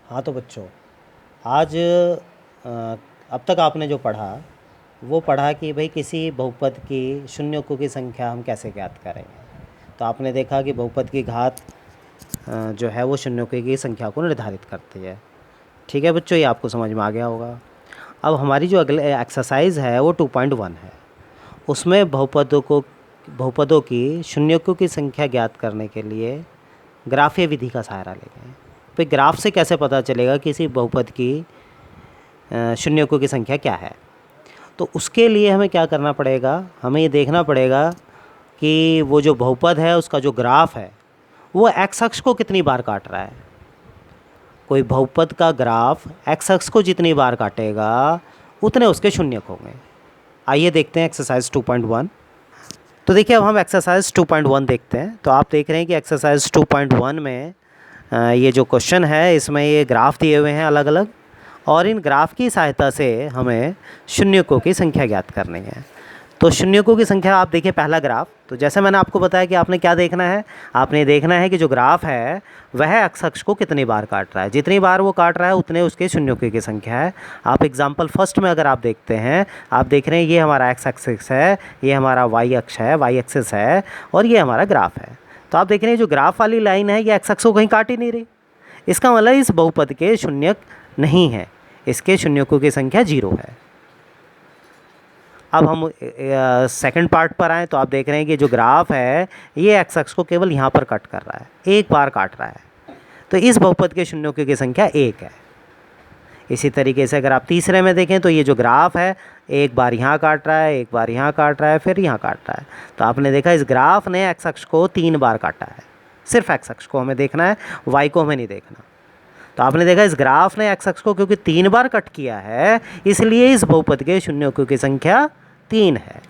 हाँ तो बच्चों, आज अब तक आपने जो पढ़ा वो पढ़ा कि भाई किसी बहुपद की शून्यकों की संख्या हम कैसे ज्ञात करेंगे। तो आपने देखा कि बहुपद की घात जो है वो शून्यकों की संख्या को निर्धारित करती है। ठीक है बच्चों, ये आपको समझ में आ गया होगा। अब हमारी जो अगले एक्सरसाइज है वो 2.1 है। उसमें बहुपदों की शून्यकों की संख्या ज्ञात करने के लिए ग्राफीय विधि का सहारा लेंगे। तो ग्राफ से कैसे पता चलेगा किसी बहुपद की शून्यकों की संख्या क्या है। तो उसके लिए हमें क्या करना पड़ेगा, हमें ये देखना पड़ेगा कि वो जो बहुपद है उसका जो ग्राफ है वो एक्स अक्ष को कितनी बार काट रहा है। कोई बहुपद का ग्राफ एक्स अक्ष को जितनी बार काटेगा उतने उसके शून्यक होंगे। आइए देखते हैं एक्सरसाइज 2.1। तो देखिए, अब हम एक्सरसाइज 2.1 देखते हैं। तो आप देख रहे हैं कि एक्सरसाइज 2.1 में ये जो क्वेश्चन है इसमें ये ग्राफ दिए हुए हैं अलग अलग, और इन ग्राफ की सहायता से हमें शून्यकों की संख्या ज्ञात करनी है। तो शून्यकों की संख्या आप देखिए, पहला ग्राफ। तो जैसे मैंने आपको बताया कि आपने क्या देखना है, आपने देखना है कि जो ग्राफ है वह एक्स अक्ष को कितनी बार काट रहा है। जितनी बार वो काट रहा है उतने उसके शून्यकों की संख्या है। आप एग्जाम्पल फर्स्ट में अगर आप देखते हैं, आप देख रहे हैं ये हमारा एक्स एक्सिस है, ये हमारा वाई अक्ष है, वाई एक्सिस है, और ये हमारा ग्राफ है। तो आप देख रहे हैं जो ग्राफ वाली लाइन है ये एक्स अक्ष को कहीं काट ही नहीं रही। इसका मतलब इस बहुपद के शून्यक नहीं है, इसके शून्यकों की संख्या 0 है। अब हम सेकंड पार्ट पर आएँ तो आप देख रहे हैं कि जो ग्राफ है ये एक्स अक्ष को केवल यहाँ पर कट कर रहा है, एक बार काट रहा है। तो इस बहुपद के शून्यकों की संख्या 1 है। इसी तरीके से अगर आप तीसरे में देखें तो ये जो ग्राफ है एक बार यहाँ काट रहा है, एक बार यहाँ काट रहा है, फिर यहाँ काट रहा है। तो आपने देखा इस ग्राफ ने एक्स अक्ष को 3 बार काटा है। सिर्फ एक्स अक्ष को हमें देखना है, वाई को हमें नहीं देखना। तो आपने देखा इस ग्राफ ने एक्स अक्ष को क्योंकि 3 बार कट किया है, इसलिए इस बहुपद के शून्यकों की संख्या 3 है।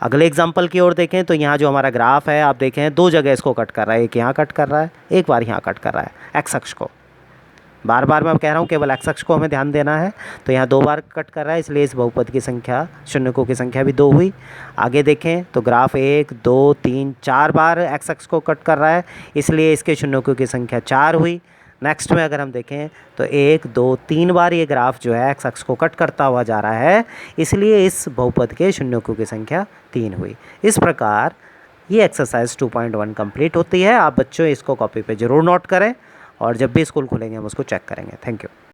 अगले एग्जाम्पल की ओर देखें तो यहाँ जो हमारा ग्राफ है आप देखें 2 जगह इसको कट कर रहा है, एक यहाँ कट कर रहा है, एक बार यहाँ कट कर रहा है एक्स अक्ष को। बार बार मैं कह रहा हूँ केवल एक्स अक्ष को हमें ध्यान देना है। तो यहाँ 2 बार कट कर रहा है, इसलिए इस बहुपद की संख्या शून्यकों की संख्या भी 2 हुई। आगे देखें तो ग्राफ 1 2 3 4 बार एक्स अक्ष को कट कर रहा है, इसलिए इसके शून्यकों की संख्या 4 हुई। नेक्स्ट में अगर हम देखें तो 1 2 3 बार ये ग्राफ जो है एक्स अक्ष को कट करता हुआ जा रहा है, इसलिए इस बहुपद के शून्यकों की संख्या 3 हुई। इस प्रकार ये एक्सरसाइज 2.1 कंप्लीट होती है। आप बच्चों इसको कॉपी पे ज़रूर नोट करें, और जब भी स्कूल खुलेंगे हम उसको चेक करेंगे। Thank you.